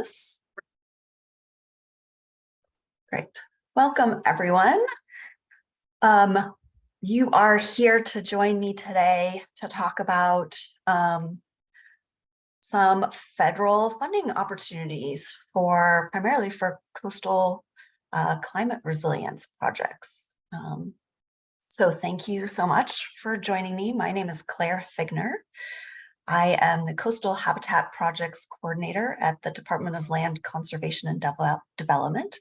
Yes. Great. Welcome, everyone. You are here to join me today to talk about some federal funding opportunities primarily for coastal climate resilience projects. So thank you so much for joining me. My name is Claire Figner. I am the Coastal Habitat Projects Coordinator at the Department of Land Conservation and Development,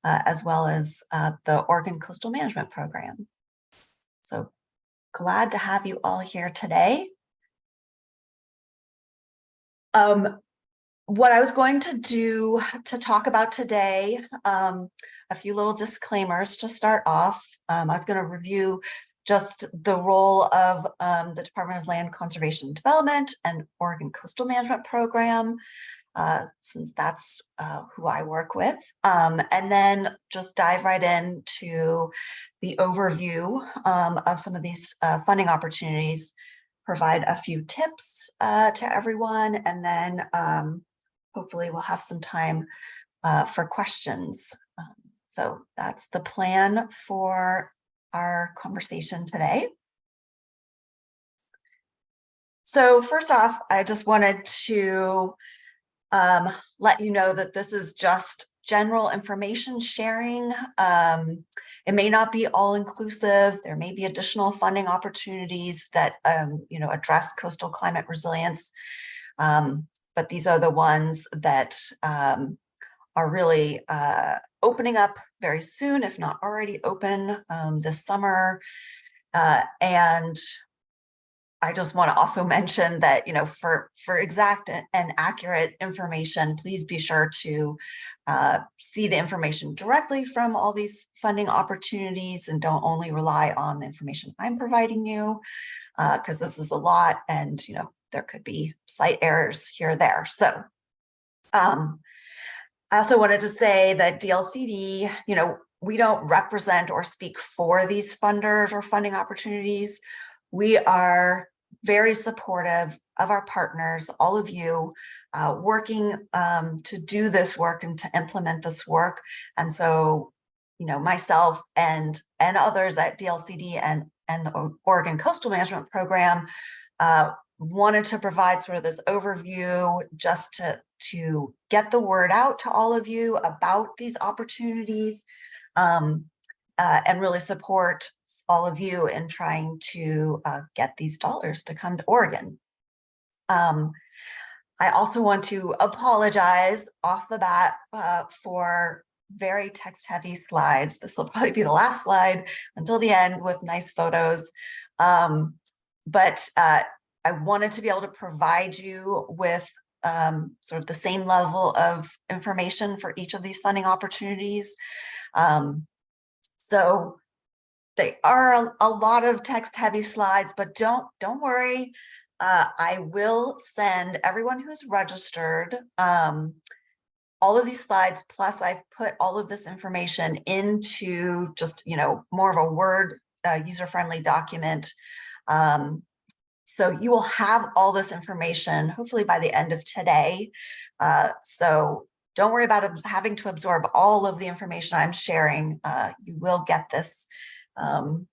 as well as the Oregon Coastal Management Program. So glad to have you all here today. What I was going to do to talk about today, a few little disclaimers to start off. I was going to review just the role of the Department of Land Conservation and Development and Oregon Coastal Management Program, since that's who I work with, and then just dive right into the overview of some of these funding opportunities, provide a few tips to everyone, and then hopefully we'll have some time for questions. So that's the plan for our conversation today. So first off, I just wanted to let you know that this is just general information sharing. It may not be all inclusive. There may be additional funding opportunities that address coastal climate resilience, but these are the ones that are really opening up very soon, if not already open this summer. And I just want to also mention that, for exact and accurate information, please be sure to see the information directly from all these funding opportunities and don't only rely on the information I'm providing you, because this is a lot and, there could be slight errors here or there. So I also wanted to say that DLCD, we don't represent or speak for these funders or funding opportunities. We are very supportive of our partners, all of you, working to do this work and to implement this work. And so, myself and others at DLCD and the Oregon Coastal Management Program wanted to provide sort of this overview just to get the word out to all of you about these opportunities, and really support all of you in trying to get these dollars to come to Oregon. I also want to apologize off the bat for very text-heavy slides. This will probably be the last slide until the end with nice photos. But I wanted to be able to provide you with sort of the same level of information for each of these funding opportunities. So they are a lot of text-heavy slides, but don't worry. I will send everyone who's registered all of these slides, plus I've put all of this information into just, more of a Word user-friendly document. So you will have all this information, hopefully by the end of today. So don't worry about having to absorb all of the information I'm sharing. You will get this so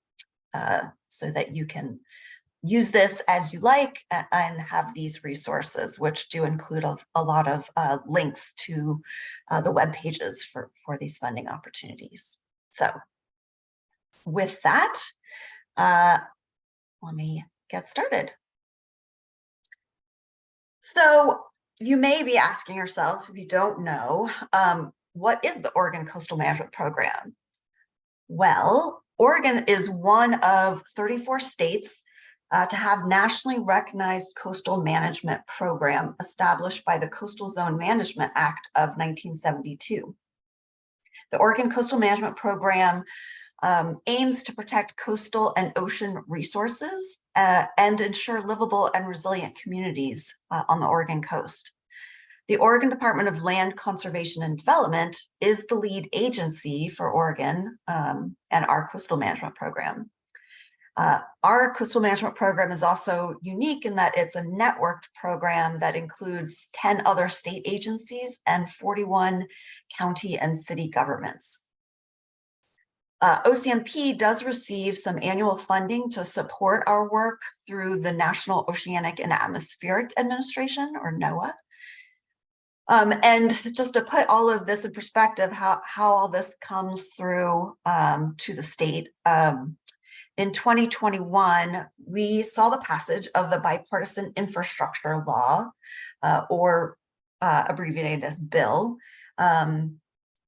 that you can use this as you like and have these resources, which do include a lot of links to the web pages for these funding opportunities. So with that, let me get started. So you may be asking yourself, if you don't know, what is the Oregon Coastal Management Program? Well, Oregon is one of 34 states to have nationally recognized coastal management program established by the Coastal Zone Management Act of 1972. The Oregon Coastal Management Program aims to protect coastal and ocean resources and ensure livable and resilient communities on the Oregon coast. The Oregon Department of Land Conservation and Development is the lead agency for Oregon and our coastal management program. Our coastal management program is also unique in that it's a networked program that includes 10 other state agencies and 41 county and city governments. OCMP does receive some annual funding to support our work through the National Oceanic and Atmospheric Administration, or NOAA. And just to put all of this in perspective, how all this comes through to the state. In 2021, we saw the passage of the Bipartisan Infrastructure Law, or abbreviated as BILL.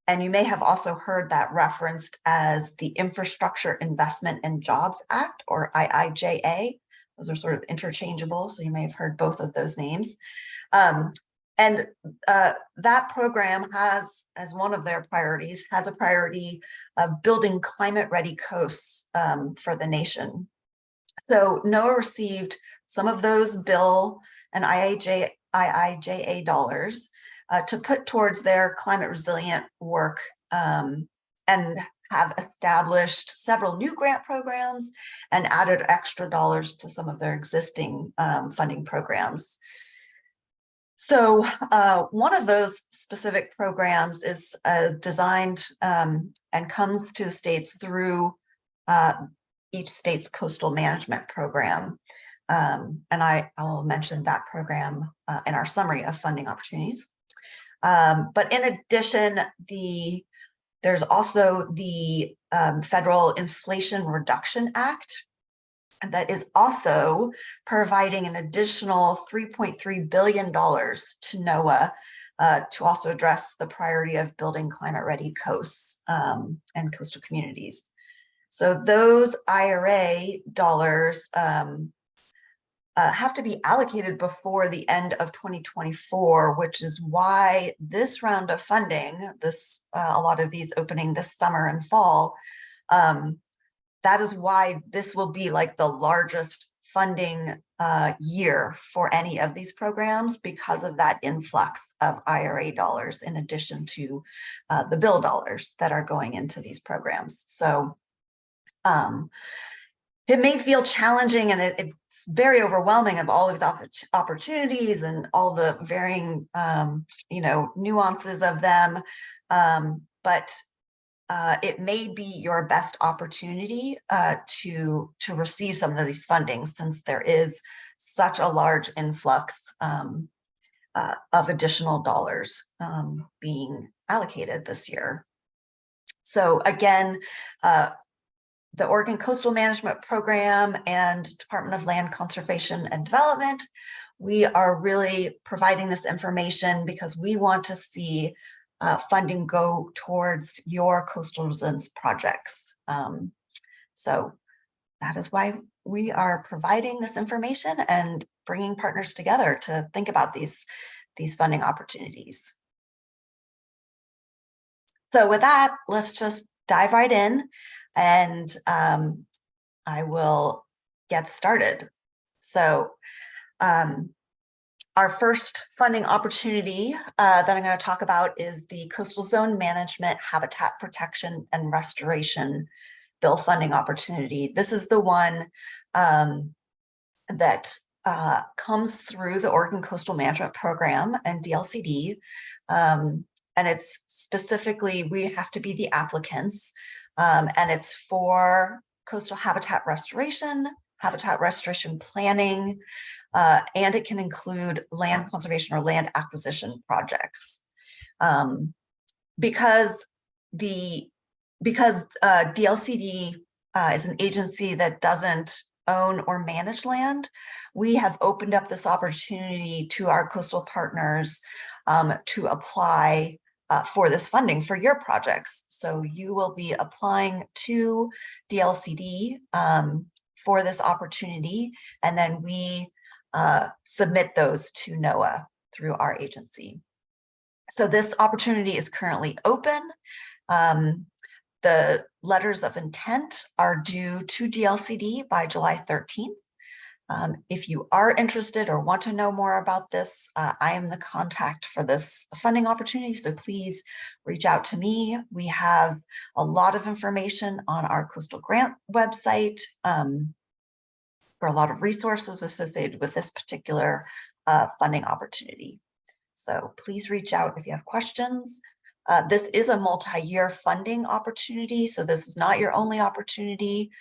And you may have also heard that referenced as the Infrastructure Investment and Jobs Act, or IIJA. Those are sort of interchangeable, so you may have heard both of those names. And that program has, as one of their priorities, has a priority of building climate-ready coasts for the nation. So NOAA received some of those BILL and IIJA dollars to put towards their climate resilient work, and have established several new grant programs and added extra dollars to some of their existing funding programs. So one of those specific programs is designed and comes to the states through each state's coastal management program. And I will mention that program in our summary of funding opportunities. But in addition, there's also the Federal Inflation Reduction Act that is also providing an additional $3.3 billion to NOAA to also address the priority of building climate-ready coasts and coastal communities. So those IRA dollars have to be allocated before the end of 2024, which is why this round of funding, a lot of these opening this summer and fall, that is why this will be like the largest funding year for any of these programs, because of that influx of IRA dollars in addition to the BILL dollars that are going into these programs. So it may feel challenging, and it's very overwhelming of all of the opportunities and all the varying nuances of them, but it may be your best opportunity to receive some of these fundings, since there is such a large influx of additional dollars being allocated this year. So again, the Oregon Coastal Management Program and Department of Land Conservation and Development, we are really providing this information because we want to see funding go towards your coastal resilience projects. So that is why we are providing this information and bringing partners together to think about these funding opportunities. So with that, let's just dive right in, and I will get started. So our first funding opportunity that I'm going to talk about is the Coastal Zone Management, Habitat Protection, and Restoration Bill funding opportunity. This is the one that comes through the Oregon Coastal Management Program and DLCD. And it's specifically, we have to be the applicants, and it's for coastal habitat restoration planning, and it can include land conservation or land acquisition projects. Because DLCD is an agency that doesn't own or manage land, we have opened up this opportunity to our coastal partners to apply for this funding for your projects. So you will be applying to DLCD for this opportunity, and then we submit those to NOAA through our agency. So this opportunity is currently open. The letters of intent are due to DLCD by July 13th. If you are interested or want to know more about this, I am the contact for this funding opportunity, so please reach out to me. We have a lot of information on our Coastal Grant website, for a lot of resources associated with this particular funding opportunity. So please reach out if you have questions. This is a multi-year funding opportunity, so this is not your only opportunity.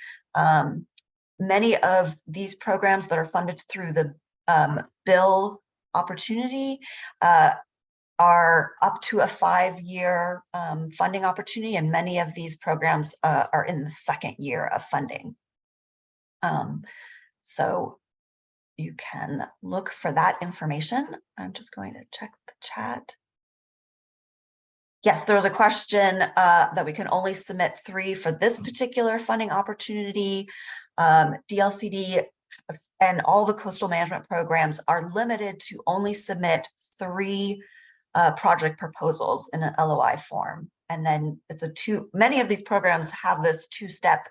Many of these programs that are funded through the bill opportunity are up to a 5-year funding opportunity, and many of these programs are in the second year of funding. So you can look for that information. I'm just going to check the chat. Yes, there was a question that we can only submit 3 for this particular funding opportunity. DLCD and all the coastal management programs are limited to only submit 3 project proposals in an LOI form. And then it's many of these programs have this 2-step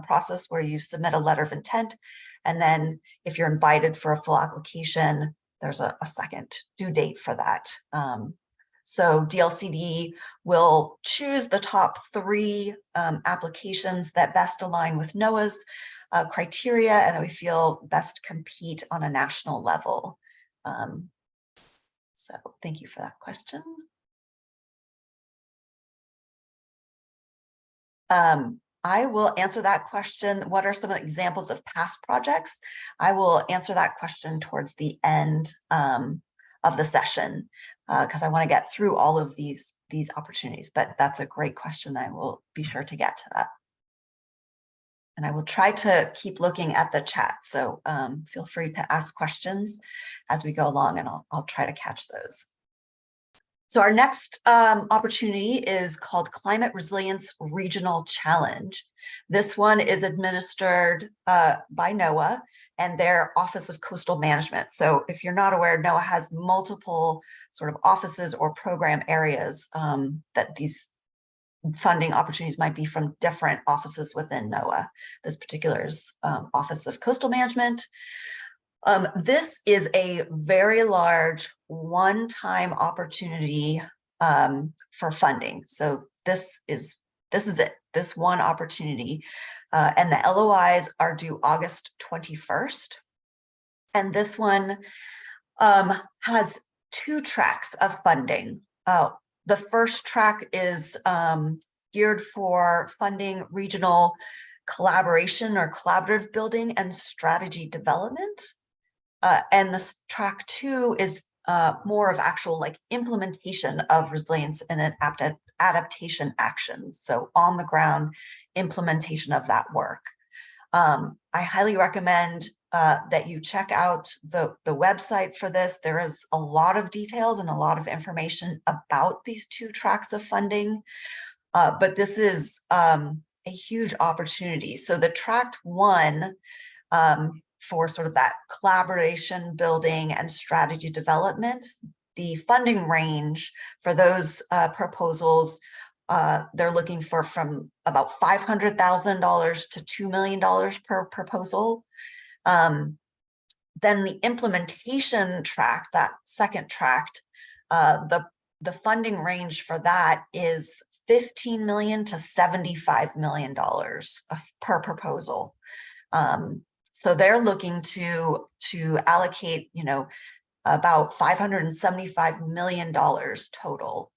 process where you submit a letter of intent. And then if you're invited for a full application, there's a second due date for that. So DLCD will choose the top 3 applications that best align with NOAA's criteria and that we feel best compete on a national level. So thank you for that question. I will answer that question. What are some examples of past projects? I will answer that question towards the end of the session because I want to get through all of these opportunities, but that's a great question. I will be sure to get to that. And I will try to keep looking at the chat. So feel free to ask questions as we go along and I'll try to catch those. So our next opportunity is called Climate Resilience Regional Challenge. This one is administered by NOAA and their Office of Coastal Management. So if you're not aware, NOAA has multiple sort of offices or program areas that these funding opportunities might be from different offices within NOAA. This particular is Office of Coastal Management. This is a very large one-time opportunity for funding. So this is it, this one opportunity. And the LOIs are due August 21st. And this one has 2 tracks of funding. The first track is geared for funding regional collaboration or collaborative building and strategy development. And this track 2 is more of actual like implementation of resilience and adaptation actions. So on the ground implementation of that work. I highly recommend that you check out the website for this. There is a lot of details and a lot of information about these 2 tracks of funding, but this is a huge opportunity. So the track 1 for sort of that collaboration building and strategy development, the funding range for those proposals, they're looking for from about $500,000 to $2 million per proposal. Then the implementation track, that second track, the funding range for that is $15 million to $75 million per proposal. So they're looking to allocate, about $575 million total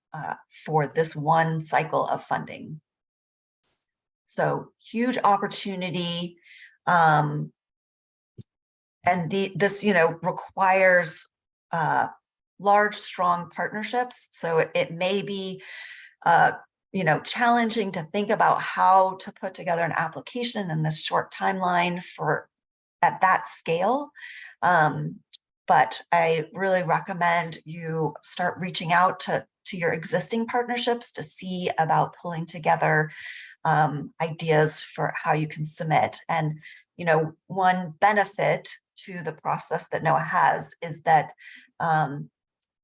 for this one cycle of funding. So huge opportunity. And this, requires large, strong partnerships. So it may be, challenging to think about how to put together an application in this short timeline at that scale. But I really recommend you start reaching out to your existing partnerships to see about pulling together ideas for how you can submit. And, one benefit to the process that NOAA has is that,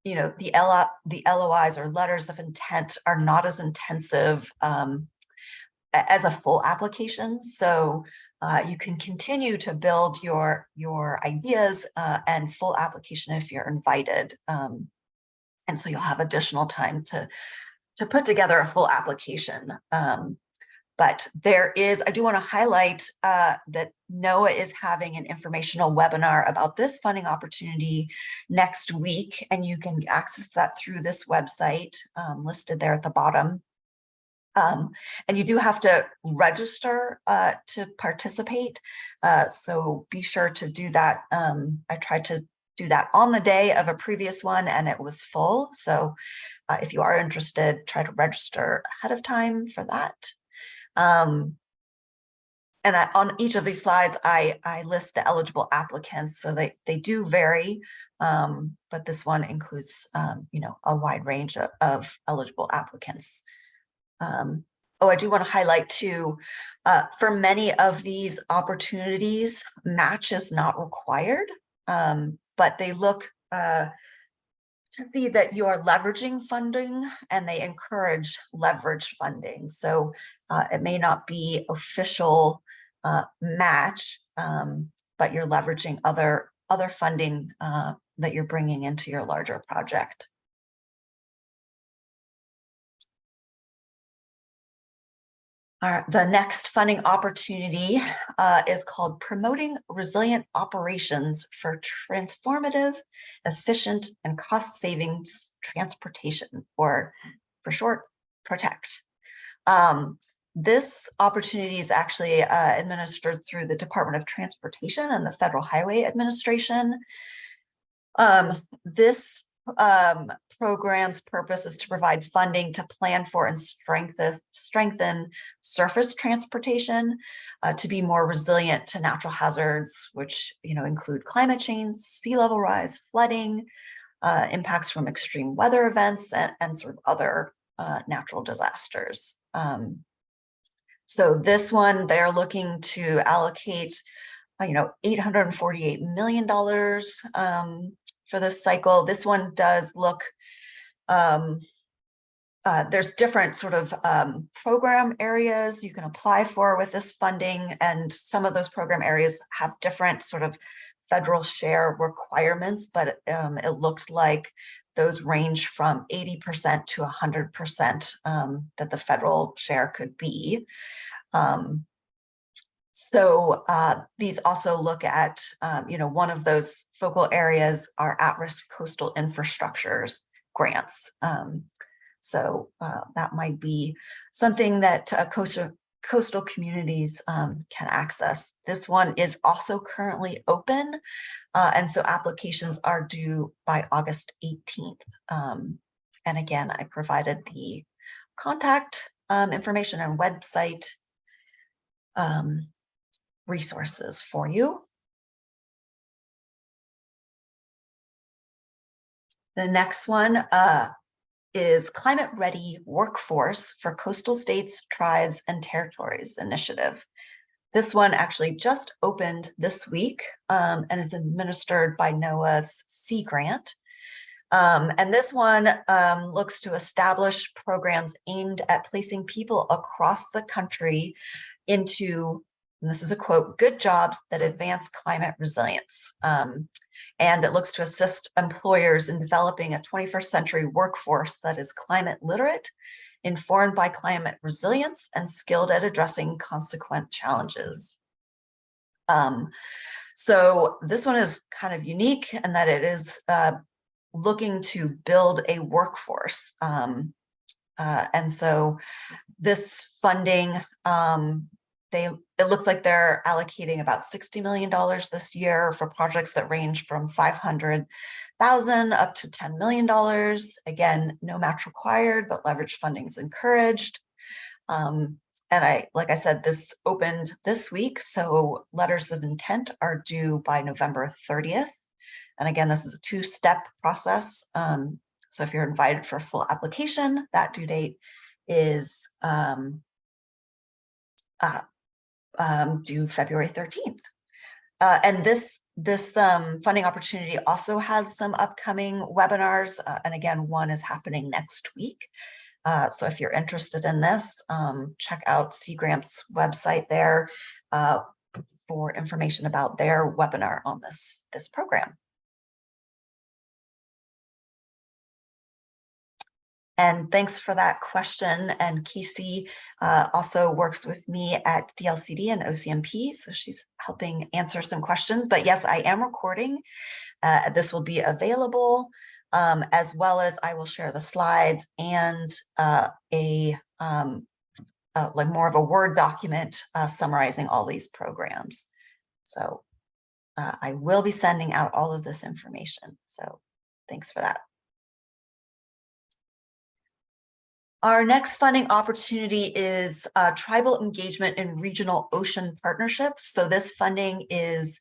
the LOIs or letters of intent are not as intensive as a full application. So you can continue to build your ideas and full application if you're invited. And so you'll have additional time to put together a full application. But I do want to highlight that NOAA is having an informational webinar about this funding opportunity next week, and you can access that through this website listed there at the bottom. And you do have to register to participate, so be sure to do that. I tried to do that on the day of a previous one and it was full, so if you are interested, try to register ahead of time for that. And on each of these slides, I list the eligible applicants, so they do vary, but this one includes a wide range of eligible applicants. I do want to highlight too, for many of these opportunities, match is not required, but they look to see that you are leveraging funding and they encourage leverage funding. So it may not be official match, but you're leveraging other funding that you're bringing into your larger project. The next funding opportunity is called Promoting Resilient Operations for Transformative, Efficient, and Cost Savings Transportation, or for short, PROTECT. This opportunity is actually administered through the Department of Transportation and the Federal Highway Administration. This program's purpose is to provide funding to plan for and strengthen surface transportation to be more resilient to natural hazards, which include climate change, sea level rise, flooding, impacts from extreme weather events, and sort of other natural disasters. So this one, they're looking to allocate $848 million for this cycle. This one does look, there's different sort of program areas you can apply for with this funding, and some of those program areas have different sort of federal share requirements, but it looks like those range from 80% to 100% that the federal share could be. So these also look at, one of those focal areas are at-risk coastal infrastructures grants. So that might be something that coastal communities can access. This one is also currently open, and so applications are due by August 18th. And again, I provided the contact information and website resources for you. The next one is Climate Ready Workforce for Coastal States, Tribes, and Territories Initiative. This one actually just opened this week and is administered by NOAA's Sea Grant. And this one looks to establish programs aimed at placing people across the country into, and this is a quote, good jobs that advance climate resilience. And it looks to assist employers in developing a 21st century workforce that is climate literate, informed by climate resilience, and skilled at addressing consequent challenges. So this one is kind of unique in that it is looking to build a workforce. And so this funding, it looks like they're allocating about $60 million this year for projects that range from $500,000 up to $10 million. Again, no match required, but leverage funding is encouraged. And like I said, this opened this week, so letters of intent are due by November 30th. And again, this is a two-step process. So if you're invited for a full application, that due date is due February 13th. And this funding opportunity also has some upcoming webinars. And again, one is happening next week. So if you're interested in this, check out Sea Grant's website there for information about their webinar on this program. And thanks for that question. And Casey also works with me at DLCD and OCMP, so she's helping answer some questions. But yes, I am recording. This will be available, as well as I will share the slides and like more of a Word document summarizing all these programs. So I will be sending out all of this information. So thanks for that. Our next funding opportunity is tribal engagement in regional ocean partnerships. So this funding is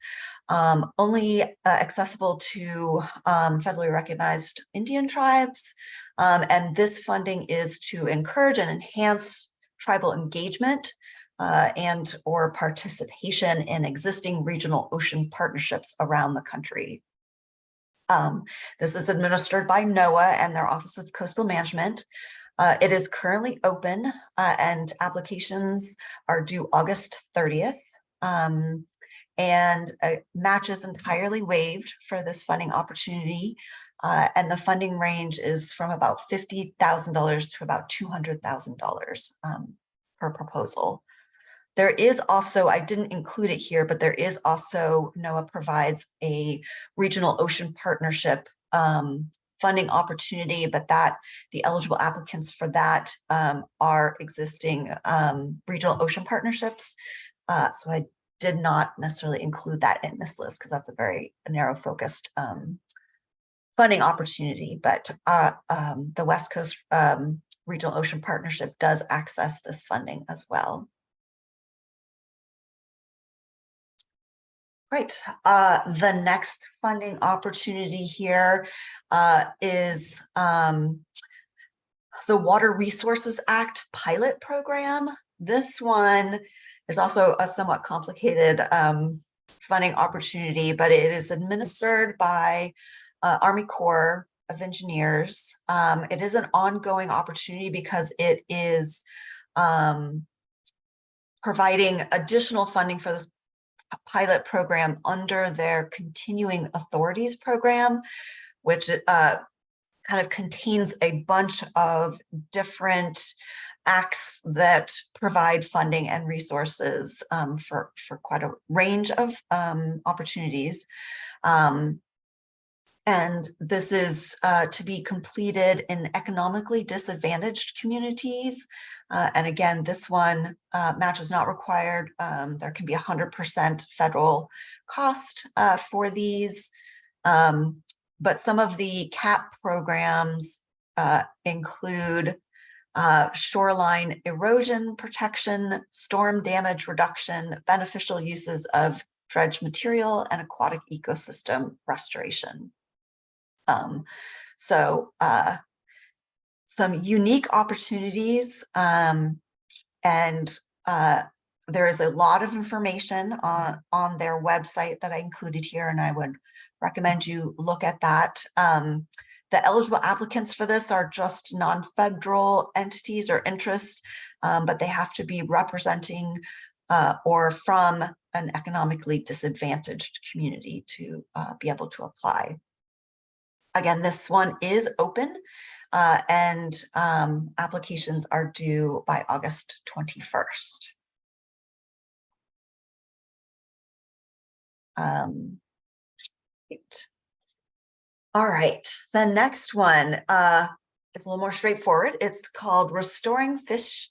only accessible to federally recognized Indian tribes. And this funding is to encourage and enhance tribal engagement and or participation in existing regional ocean partnerships around the country. This is administered by NOAA and their Office of Coastal Management. It is currently open and applications are due August 30th. And match is entirely waived for this funding opportunity. And the funding range is from about $50,000 to about $200,000 per proposal. There is also, I didn't include it here, but there is also, NOAA provides a regional ocean partnership funding opportunity, but that the eligible applicants for that are existing regional ocean partnerships. So I did not necessarily include that in this list because that's a very narrow focused funding opportunity, but the West Coast Regional Ocean Partnership does access this funding as well. Right. The next funding opportunity here is the Water Resources Act pilot program. This one is also a somewhat complicated funding opportunity, but it is administered by Army Corps of Engineers. It is an ongoing opportunity because it is providing additional funding for this pilot program under their continuing authorities program, which kind of contains a bunch of different acts that provide funding and resources for quite a range of opportunities. And this is to be completed in economically disadvantaged communities. And again, this one match is not required. There can be 100% federal cost for these. But some of the CAP programs include shoreline erosion protection, storm damage reduction, beneficial uses of dredge material, and aquatic ecosystem restoration. Some unique opportunities, and there is a lot of information on their website that I included here, and I would recommend you look at that. The eligible applicants for this are just non-federal entities or interests, but they have to be representing or from an economically disadvantaged community to be able to apply. Again, this one is open and applications are due by August 21st. All right, the next one is a little more straightforward. It's called Restoring Fish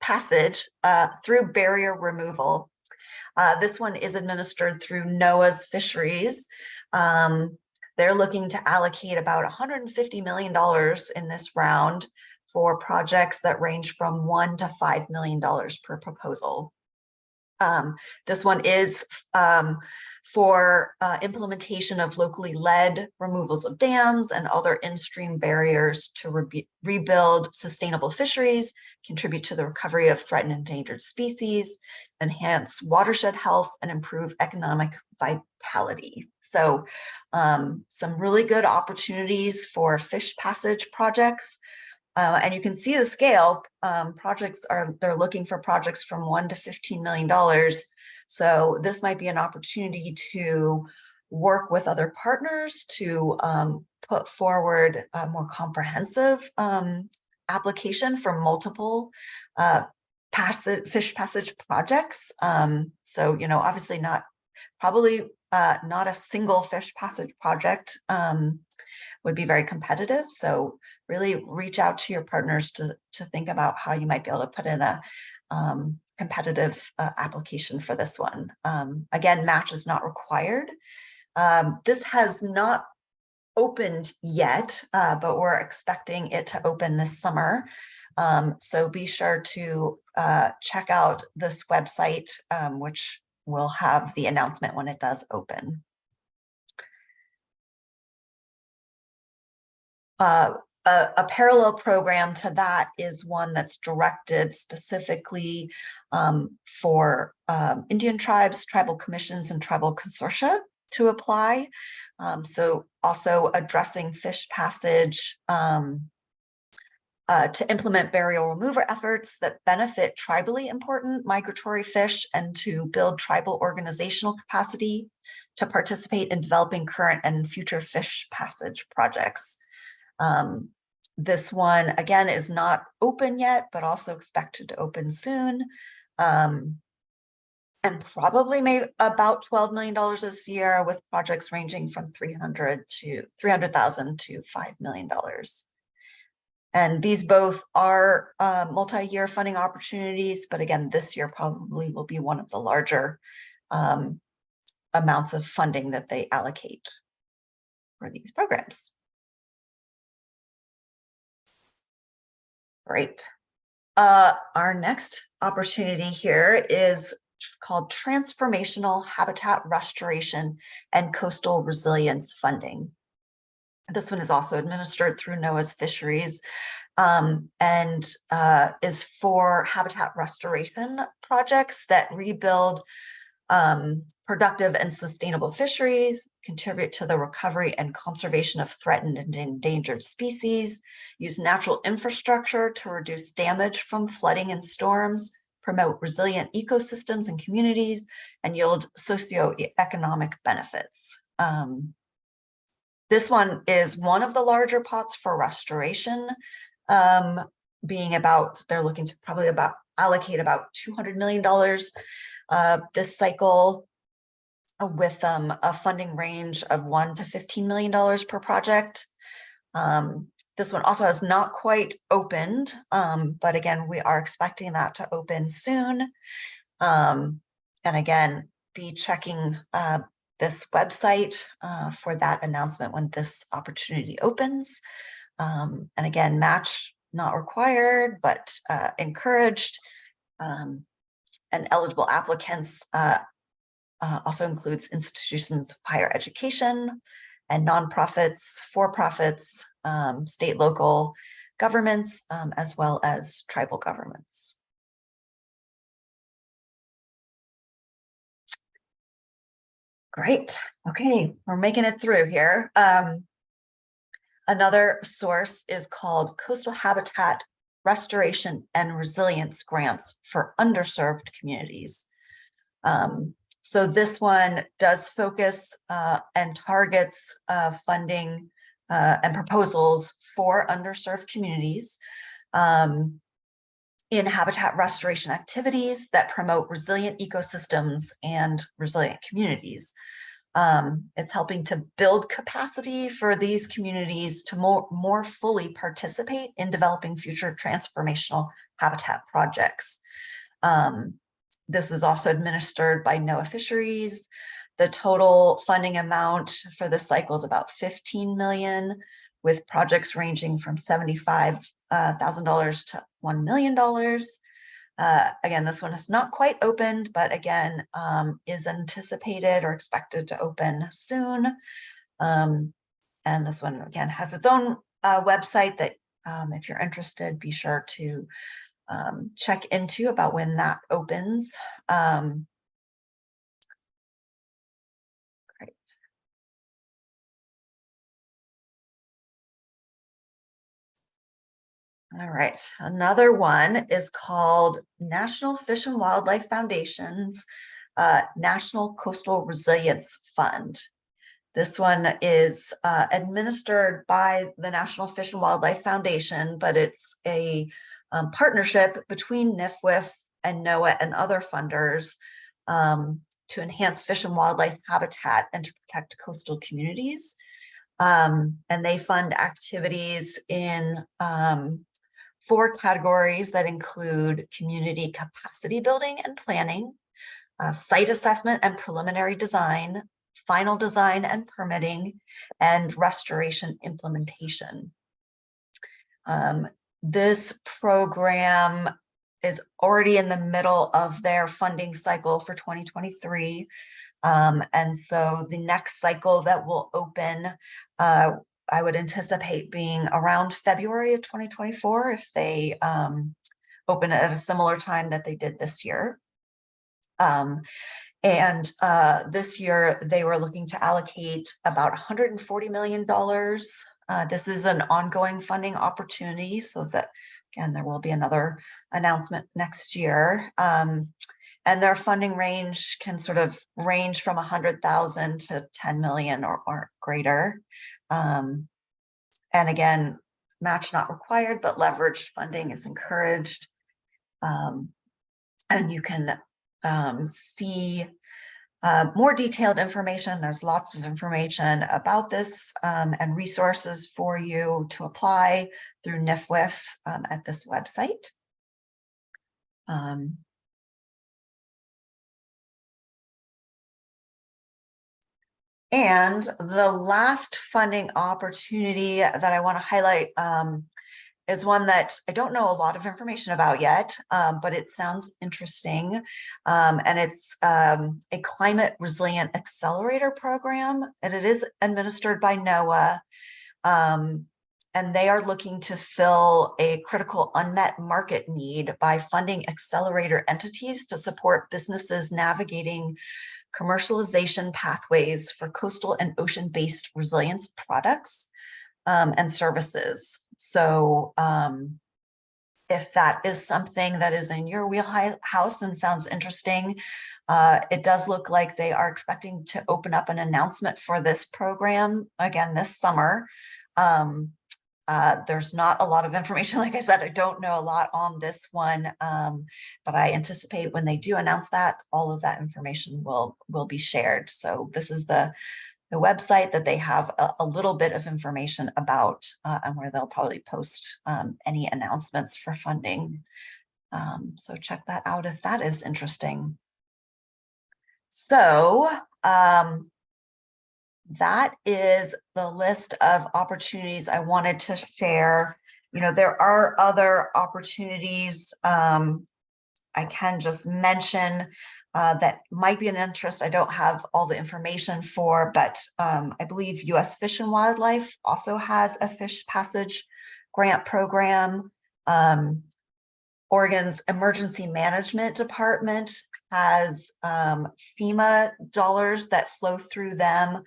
Passage Through Barrier Removal. This one is administered through NOAA's fisheries. They're looking to allocate about $150 million in this round for projects that range from $1 to $5 million per proposal. This one is for implementation of locally led removals of dams and other in-stream barriers to rebuild sustainable fisheries, contribute to the recovery of threatened and endangered species, enhance watershed health, and improve economic vitality. So some really good opportunities for fish passage projects. And you can see the scale. They're looking for projects from $1 to $15 million. So this might be an opportunity to work with other partners to put forward a more comprehensive application for multiple fish passage projects. So, obviously probably not a single fish passage project would be very competitive. So really reach out to your partners to think about how you might be able to put in a competitive application for this one. Again, match is not required. This has not opened yet, but we're expecting it to open this summer. So be sure to check out this website, which will have the announcement when it does open. A parallel program to that is one that's directed specifically for Indian tribes, tribal commissions, and tribal consortia to apply. So also addressing fish passage to implement burial removal efforts that benefit tribally important migratory fish and to build tribal organizational capacity to participate in developing current and future fish passage projects. This one, again, is not open yet, but also expected to open soon. And probably made about $12 million this year, with projects ranging from $300,000 to $5 million. And these both are multi-year funding opportunities, but again, this year probably will be one of the larger amounts of funding that they allocate for these programs. Great. Our next opportunity here is called Transformational Habitat Restoration and Coastal Resilience Funding. This one is also administered through NOAA's fisheries and is for habitat restoration projects that rebuild productive and sustainable fisheries, contribute to the recovery and conservation of threatened and endangered species, use natural infrastructure to reduce damage from flooding and storms, promote resilient ecosystems and communities, and yield socioeconomic benefits. This one is one of the larger pots for restoration, being about, they're looking to probably allocate about $200 million this cycle, with a funding range of $1 to $15 million per project. This one also has not quite opened, but again, we are expecting that to open soon. And again, be checking this website for that announcement when this opportunity opens. And again, match not required, but encouraged. And eligible applicants also includes institutions of higher education and nonprofits, for-profits, state, local governments, as well as tribal governments. Great. Okay, we're making it through here. Another source is called Coastal Habitat Restoration and Resilience Grants for Underserved Communities. So this one does focus and targets funding and proposals for underserved communities in habitat restoration activities that promote resilient ecosystems and resilient communities. It's helping to build capacity for these communities to more fully participate in developing future transformational habitat projects. This is also administered by NOAA Fisheries. The total funding amount for this cycle is about $15 million, with projects ranging from $75,000 to $1 million. Again, this one is not quite opened, but again, is anticipated or expected to open soon. And this one, again, has its own website that if you're interested, be sure to check into about when that opens. Great. All right, another one is called National Fish and Wildlife Foundation's National Coastal Resilience Fund. This one is administered by the National Fish and Wildlife Foundation, but it's a partnership between NIFWF and NOAA and other funders to enhance fish and wildlife habitat and to protect coastal communities. And they fund activities in 4 categories that include community capacity building and planning, site assessment and preliminary design, final design and permitting, and restoration implementation. This program is already in the middle of their funding cycle for 2023. And so the next cycle that will open, I would anticipate being around February of 2024 if they open it at a similar time that they did this year. This year they were looking to allocate about $140 million. This is an ongoing funding opportunity, so that, again, there will be another announcement next year. And their funding range can sort of range from 100,000 to 10 million or greater. And again, match not required, but leveraged funding is encouraged. And you can see more detailed information. There's lots of information about this and resources for you to apply through NIFWF at this website. And the last funding opportunity that I want to highlight is one that I don't know a lot of information about yet, but it sounds interesting. And it's a climate resilient accelerator program, and it is administered by NOAA. And they are looking to fill a critical unmet market need by funding accelerator entities to support businesses navigating commercialization pathways for coastal and ocean-based resilience products and services. So if that is something that is in your wheelhouse and sounds interesting, it does look like they are expecting to open up an announcement for this program again this summer. There's not a lot of information. Like I said, I don't know a lot on this one, but I anticipate when they do announce that, all of that information will be shared. So this is the website that they have a little bit of information about, and where they'll probably post any announcements for funding. So check that out if that is interesting. So that is the list of opportunities I wanted to share. You know, there are other opportunities I can just mention that might be an interest. I don't have all the information for, but I believe U.S. Fish and Wildlife also has a fish passage grant program. Oregon's Emergency Management Department has FEMA dollars that flow through them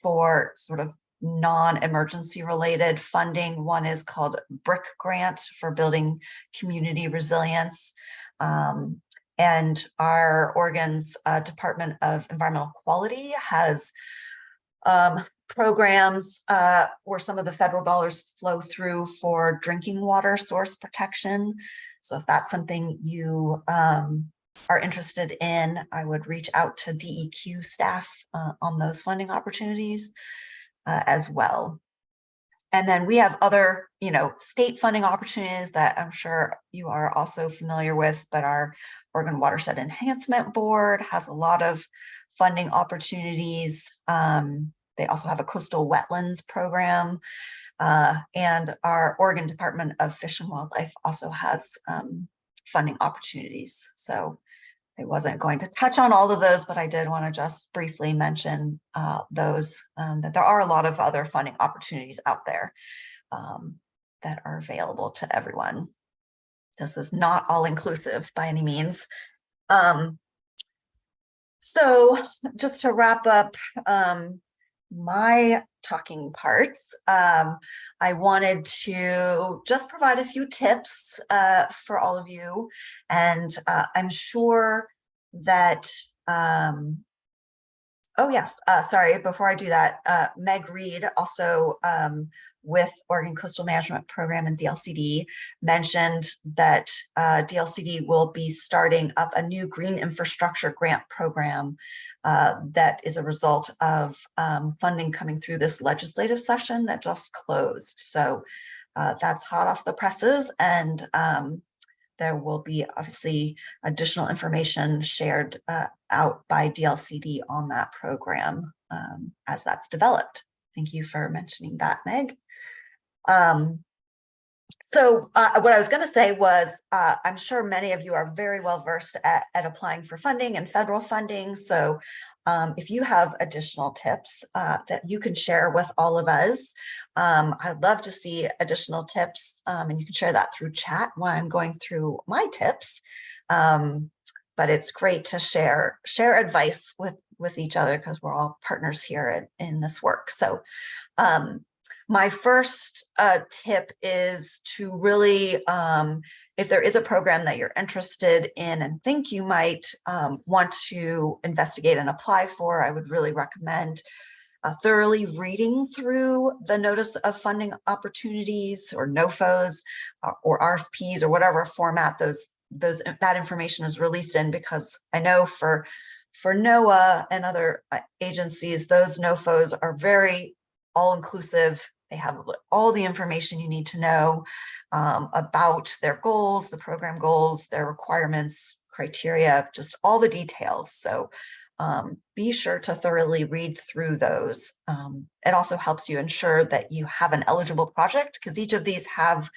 for sort of non-emergency related funding. One is called BRIC grant for building community resilience. And our Oregon's Department of Environmental Quality has programs where some of the federal dollars flow through for drinking water source protection. So if that's something you are interested in, I would reach out to DEQ staff on those funding opportunities as well. And then we have other, state funding opportunities that I'm sure you are also familiar with, but our Oregon Watershed Enhancement Board has a lot of funding opportunities. They also have a coastal wetlands program, and our Oregon Department of Fish and Wildlife also has funding opportunities. So I wasn't going to touch on all of those, but I did want to just briefly mention those, that there are a lot of other funding opportunities out there that are available to everyone. This is not all inclusive by any means. So just to wrap up my talking parts, I wanted to just provide a few tips for all of you, and I'm sure that Oh, yes. Sorry, before I do that, Meg Reed, also with Oregon Coastal Management Program and DLCD, mentioned that DLCD will be starting up a new green infrastructure grant program that is a result of funding coming through this legislative session that just closed. So that's hot off the presses, and there will be obviously additional information shared out by DLCD on that program as that's developed. Thank you for mentioning that, Meg. So what I was going to say was, I'm sure many of you are very well versed at applying for funding and federal funding. So if you have additional tips that you can share with all of us, I'd love to see additional tips, and you can share that through chat while I'm going through my tips. But it's great to share advice with each other, because we're all partners here in this work. So my first tip is to really, if there is a program that you're interested in and think you might want to investigate and apply for, I would really recommend thoroughly reading through the notice of funding opportunities, or NOFOs, or RFPs, or whatever format that information is released in, because I know for NOAA and other agencies, those NOFOs are very all-inclusive. They have all the information you need to know about their goals, the program goals, their requirements, criteria, just all the details. So be sure to thoroughly read through those. It also helps you ensure that you have an eligible project, because each of these have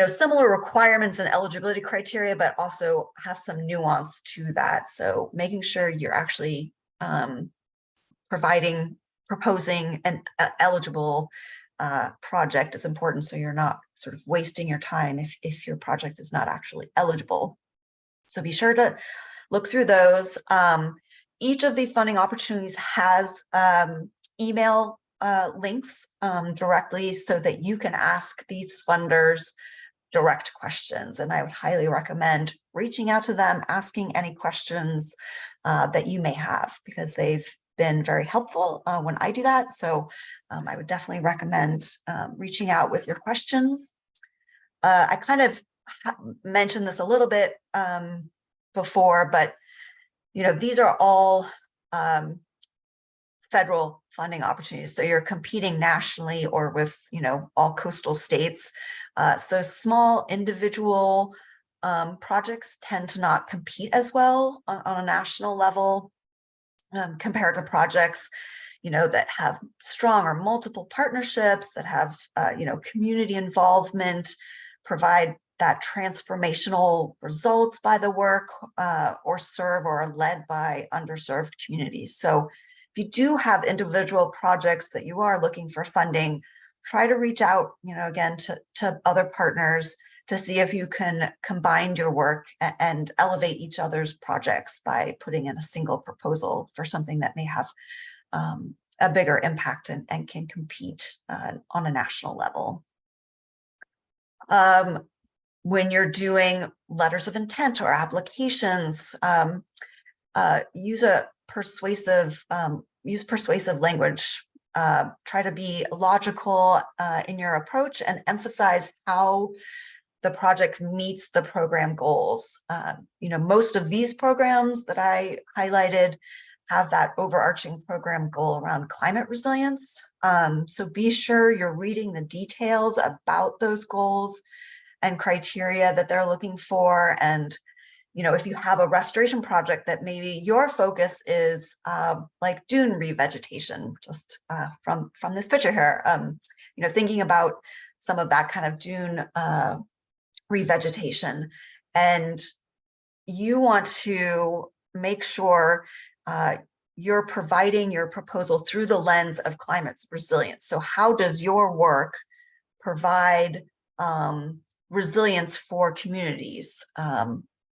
similar requirements and eligibility criteria, but also have some nuance to that. So making sure you're actually proposing an eligible project is important, so you're not sort of wasting your time if your project is not actually eligible. So be sure to look through those. Each of these funding opportunities has email links directly, so that you can ask these funders direct questions. And I would highly recommend reaching out to them, asking any questions that you may have, because they've been very helpful when I do that. So I would definitely recommend reaching out with your questions. I kind of mentioned this a little bit before, but these are all federal funding opportunities. So you're competing nationally or with all coastal states. So small individual projects tend to not compete as well on a national level compared to projects that have strong or multiple partnerships, that have community involvement, provide that transformational results by the work, or serve or are led by underserved communities. So if you do have individual projects that you are looking for funding, try to reach out, again, to other partners to see if you can combine your work and elevate each other's projects by putting in a single proposal for something that may have a bigger impact and can compete on a national level. When you're doing letters of intent or applications, use persuasive language. Try to be logical in your approach and emphasize how the project meets the program goals. Most of these programs that I highlighted have that overarching program goal around climate resilience. So be sure you're reading the details about those goals and criteria that they're looking for. And if you have a restoration project that maybe your focus is like dune revegetation, just from this picture here, thinking about some of that kind of dune revegetation, and you want to make sure you're providing your proposal through the lens of climate resilience. So how does your work provide resilience for communities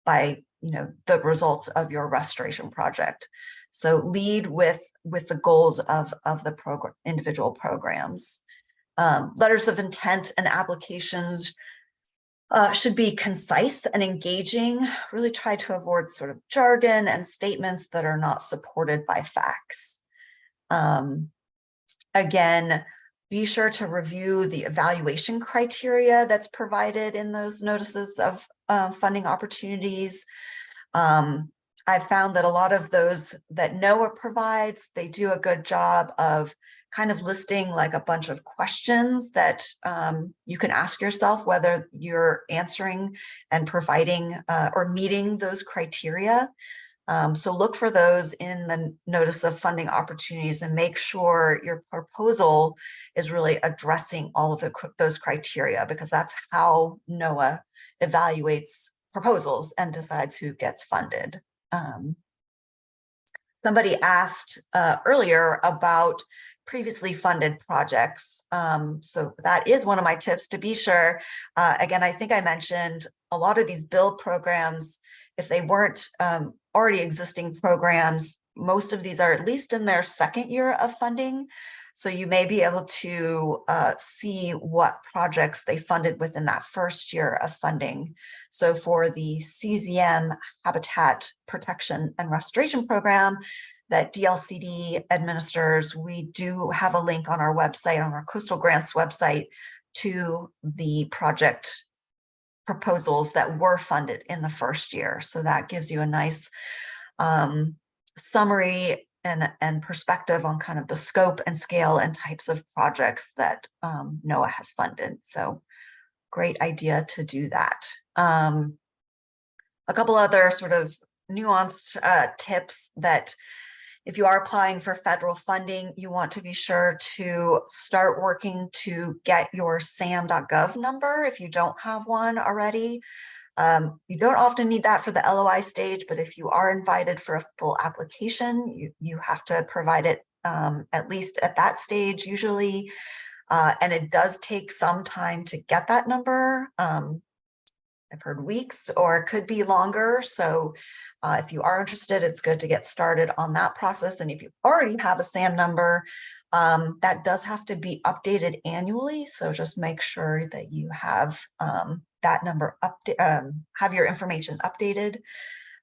by the results of your restoration project? So lead with the goals of the individual programs. Letters of intent and applications should be concise and engaging. Really try to avoid sort of jargon and statements that are not supported by facts. Again, be sure to review the evaluation criteria that's provided in those notices of funding opportunities. I've found that a lot of those that NOAA provides, they do a good job of kind of listing like a bunch of questions that you can ask yourself whether you're answering and providing or meeting those criteria. So look for those in the notice of funding opportunities and make sure your proposal is really addressing all of those criteria, because that's how NOAA evaluates proposals and decides who gets funded. Somebody asked earlier about previously funded projects. So that is one of my tips, to be sure. Again, I think I mentioned a lot of these build programs, if they weren't already existing programs, most of these are at least in their second year of funding. So you may be able to see what projects they funded within that first year of funding. So for the CZM Habitat Protection and Restoration Program that DLCD administers, we do have a link on our website, on our Coastal Grants website, to the project proposals that were funded in the first year. So that gives you a nice summary and perspective on kind of the scope and scale and types of projects that NOAA has funded. So great idea to do that. A couple other sort of nuanced tips that if you are applying for federal funding, you want to be sure to start working to get your sam.gov number if you don't have one already. You don't often need that for the LOI stage, but if you are invited for a full application, you have to provide it at least at that stage usually. And it does take some time to get that number. I've heard weeks, or it could be longer. So if you are interested, it's good to get started on that process. And if you already have a SAM number, that does have to be updated annually. So just make sure that you have that number have your information updated.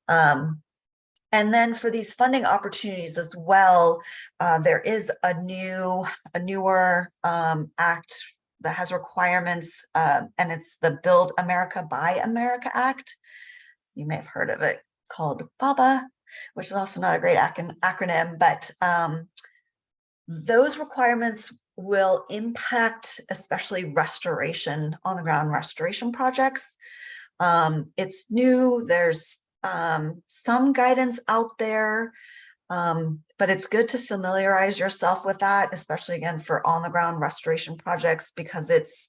And then for these funding opportunities as well, there is a newer act that has requirements, and it's the Build America, Buy America Act. You may have heard of it, called BABA, which is also not a great acronym, but those requirements will impact especially restoration, on the ground restoration projects. It's new, there's some guidance out there, but it's good to familiarize yourself with that, especially again for on the ground restoration projects, because it's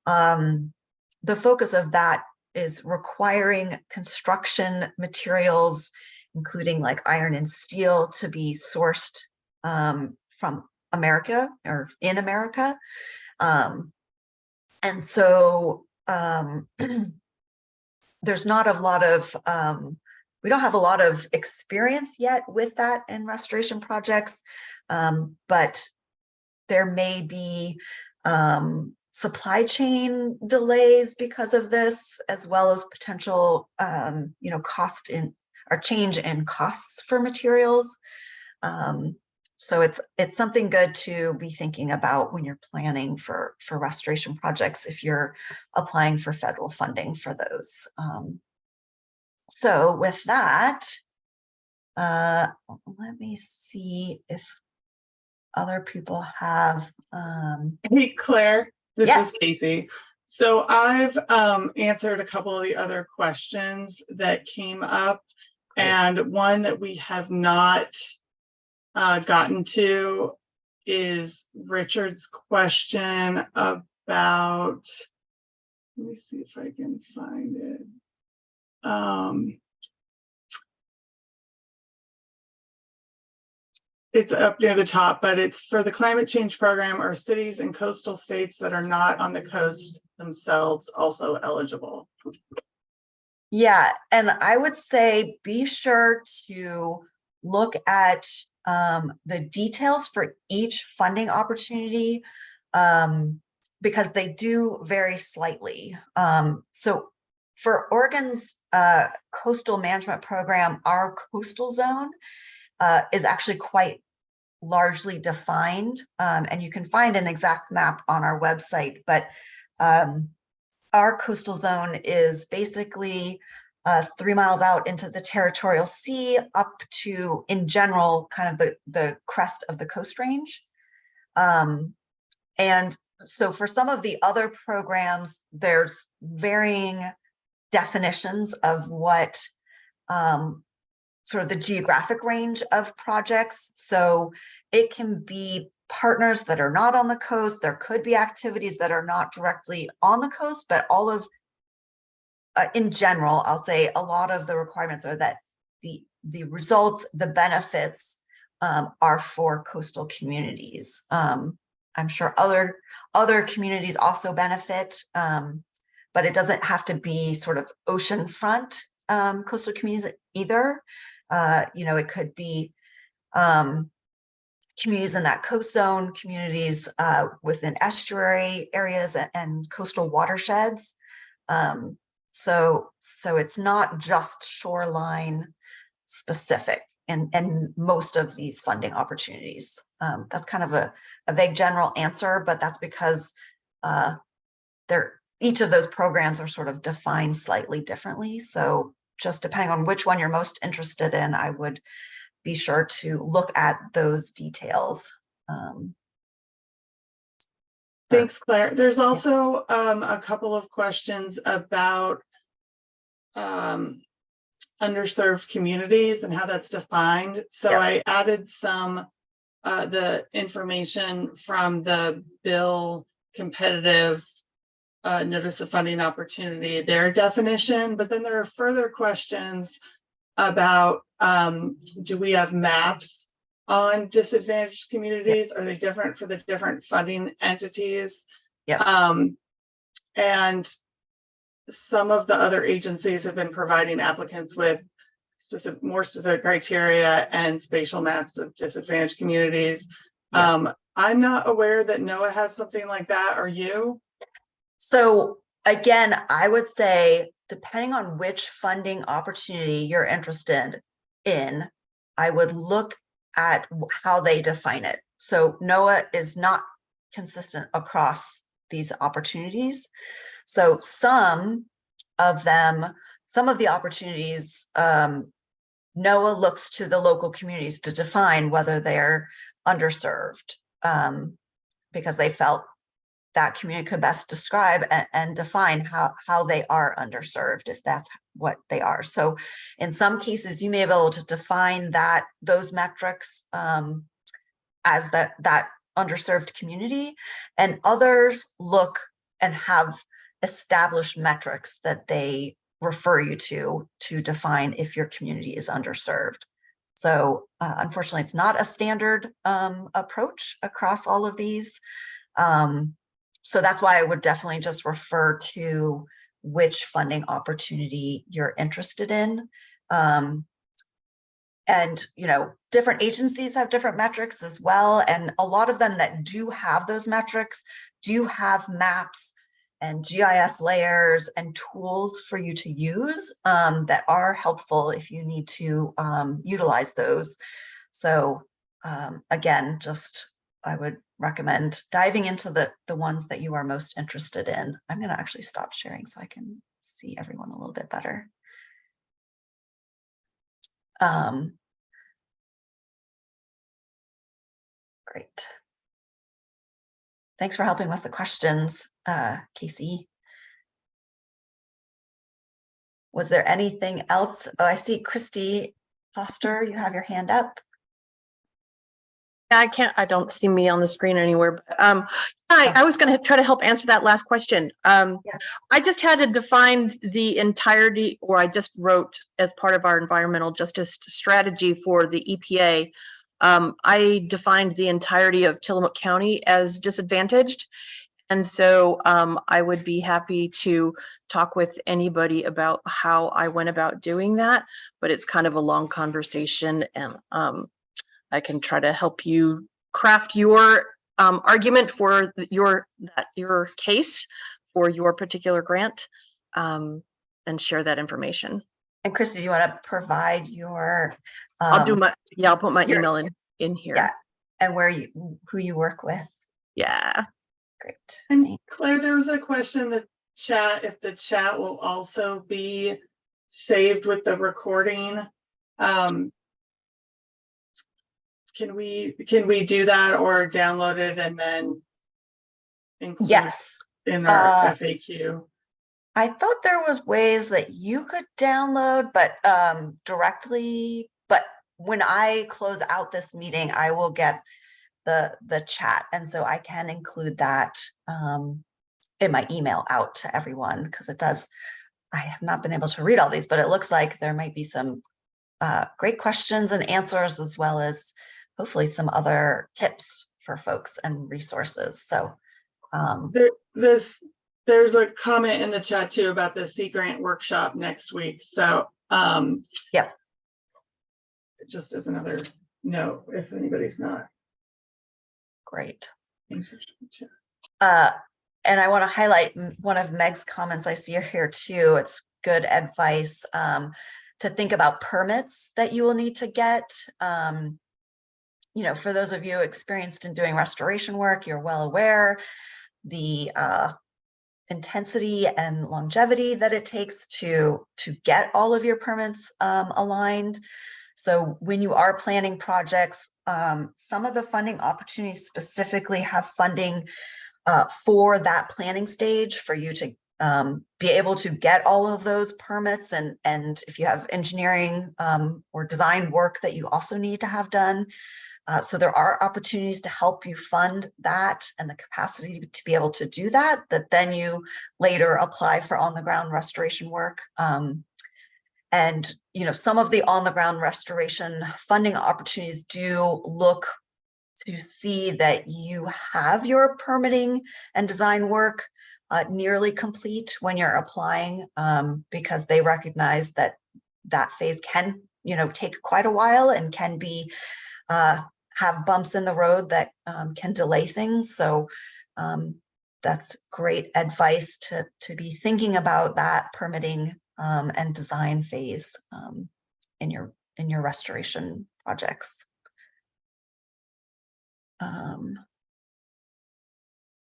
the focus of that is requiring construction materials, including like iron and steel, to be sourced from America or in America. And so there's not a lot of we don't have a lot of experience yet with that in restoration projects, but there may be supply chain delays because of this, as well as potential, cost in or change in costs for materials. So it's something good to be thinking about when you're planning for restoration projects, if you're applying for federal funding for those. So with that, let me see if other people have. Hey, Claire, this Yes. is Stacy. So I've answered a couple of the other questions that came up. Great. And one that we have not gotten to is Richard's question about, let me see if I can find it. It's up near the top, but it's for the climate change program. Are cities and coastal states that are not on the coast themselves also eligible? Yeah, and I would say be sure to look at the details for each funding opportunity, because they do vary slightly. So for Oregon's coastal management program, our coastal zone is actually quite largely defined, and you can find an exact map on our website, but our coastal zone is basically 3 miles out into the territorial sea up to, in general, kind of the crest of the Coast Range. And so for some of the other programs, there's varying definitions of what sort of the geographic range of projects. So it can be partners that are not on the coast. There could be activities that are not directly on the coast, but all of, in general, I'll say a lot of the requirements are that the results, the benefits are for coastal communities. I'm sure other communities also benefit, but it doesn't have to be sort of oceanfront coastal communities either. It could be communities in that coast zone, communities within estuary areas and coastal watersheds. So it's not just shoreline specific in most of these funding opportunities. That's kind of a vague general answer, but that's because each of those programs are sort of defined slightly differently. So just depending on which one you're most interested in, I would be sure to look at those details. Thanks, Claire. There's also a couple of questions about underserved communities and how that's defined. So Yeah. I added some the information from the bill competitive notice of funding opportunity, their definition, but then there are further questions about do we have maps on disadvantaged communities? Are they different for the different funding entities? Yeah. And some of the other agencies have been providing applicants with more specific criteria and spatial maps of disadvantaged communities. Yeah. I'm not aware that NOAA has something like that. Are you? So again, I would say, depending on which funding opportunity you're interested in, I would look at how they define it. So NOAA is not consistent across these opportunities. So some of the opportunities, NOAA looks to the local communities to define whether they're underserved, because they felt that community could best describe and define how they are underserved, if that's what they are. So in some cases, you may be able to define those metrics as that underserved community, and others look and have established metrics that they refer you to define if your community is underserved. So unfortunately, it's not a standard approach across all of these. So that's why I would definitely just refer to which funding opportunity you're interested in. And, different agencies have different metrics as well. And a lot of them that do have those metrics do have maps and GIS layers and tools for you to use that are helpful if you need to utilize those. So again, I would recommend diving into the ones that you are most interested in. I'm going to actually stop sharing so I can see everyone a little bit better. Great. Thanks for helping with the questions, Casey. Was there anything else? Oh, I see Christy Foster, you have your hand up. I don't see me on the screen anywhere. I was going to try to help answer that last question. I just had to define the entirety, or I just wrote as part of our environmental justice strategy for the EPA. I defined the entirety of Tillamook County as disadvantaged. And so I would be happy to talk with anybody about how I went about doing that, but it's kind of a long conversation, and I can try to help you craft your argument for your case for your particular grant, and share that information. And Christy, do you want to provide your? I'll put my your- email in here. Yeah, and who you work with. Yeah. Great. And Thanks. Claire, there was a question in the chat, if the chat will also be saved with the recording. Can we do that or download it and then include Yes. in our FAQ? I thought there was ways that you could download, but directly, but when I close out this meeting, I will get the chat. And so I can include that in my email out to everyone, because I have not been able to read all these, but it looks like there might be some great questions and answers, as well as hopefully some other tips for folks and resources. So there's a comment in the chat too about the Sea Grant workshop next week. So yeah, just as another note, if anybody's not. Great. And I want to highlight one of Meg's comments. I see here too. It's good advice to think about permits that you will need to get. You know, for those of you experienced in doing restoration work, you're well aware the intensity and longevity that it takes to get all of your permits aligned. So when you are planning projects, some of the funding opportunities specifically have funding for that planning stage for you to be able to get all of those permits, and if you have engineering or design work that you also need to have done. So there are opportunities to help you fund that and the capacity to be able to do that then you later apply for on-the-ground restoration work. And, you know, some of the on-the-ground restoration funding opportunities do look to see that you have your permitting and design work nearly complete when you're applying, because they recognize that phase can, you know, take quite a while and can be have bumps in the road that can delay things. So that's great advice to be thinking about that permitting and design phase in your restoration projects.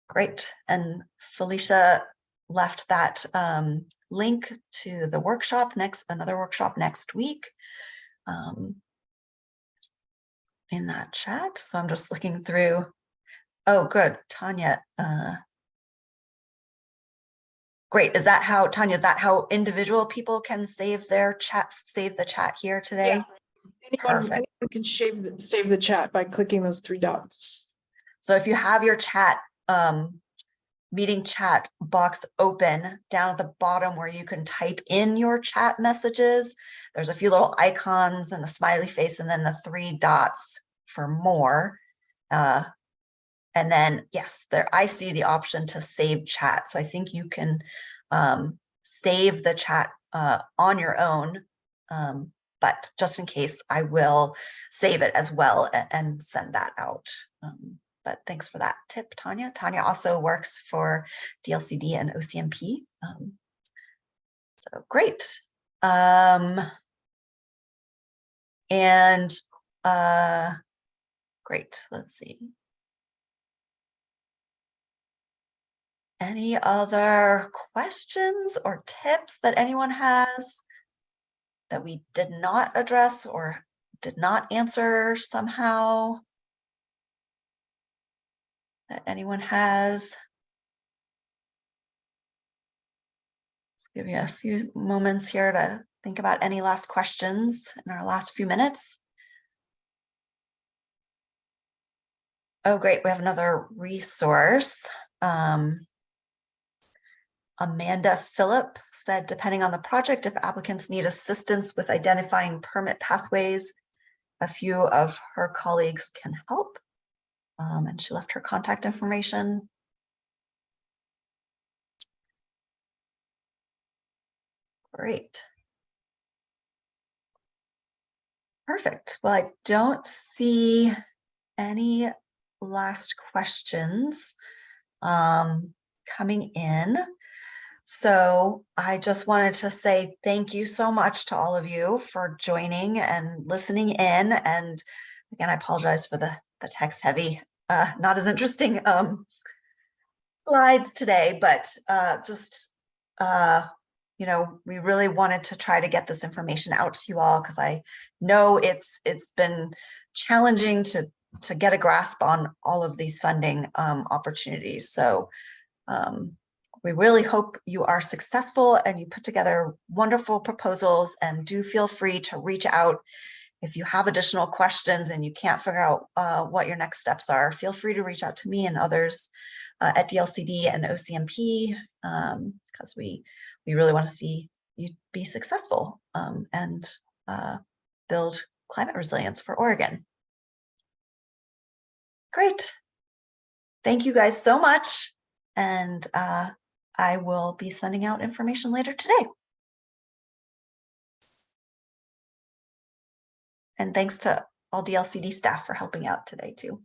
Great. And Felicia left that link to the workshop another workshop next week. In that chat. So I'm just looking through. Oh, good. Tanya. Great. Is that how, Tanya, is that how individual people can save the chat here today? Yeah. Anyone can save the chat by clicking those three dots. So if you have your chat, meeting chat box open down at the bottom where you can type in your chat messages, there's a few little icons and the smiley face and then the three dots for more. And then, yes, there I see the option to save chat. So I think you can save the chat on your own. But just in case, I will save it as well and send that out. But thanks for that tip, Tanya. Tanya also works for DLCD and OCMP. So great. Great, let's see. Any other questions or tips that anyone has that we did not address or did not answer somehow? That anyone has? Let's give you a few moments here to think about any last questions in our last few minutes. Oh, great. We have another resource. Amanda Phillip said, depending on the project, if applicants need assistance with identifying permit pathways, a few of her colleagues can help. And she left her contact information. Great. Perfect. Well, I don't see any last questions coming in. So I just wanted to say thank you so much to all of you for joining and listening in. And again, I apologize for the text heavy, not as interesting slides today, but you know, we really wanted to try to get this information out to you all because I know it's been challenging to get a grasp on all of these funding opportunities. So we really hope you are successful and you put together wonderful proposals, and do feel free to reach out if you have additional questions and you can't figure out what your next steps are. Feel free to reach out to me and others at DLCD and OCMP because we really want to see you be successful and build climate resilience for Oregon. Great. Thank you guys so much. And I will be sending out information later today. And thanks to all DLCD staff for helping out today too.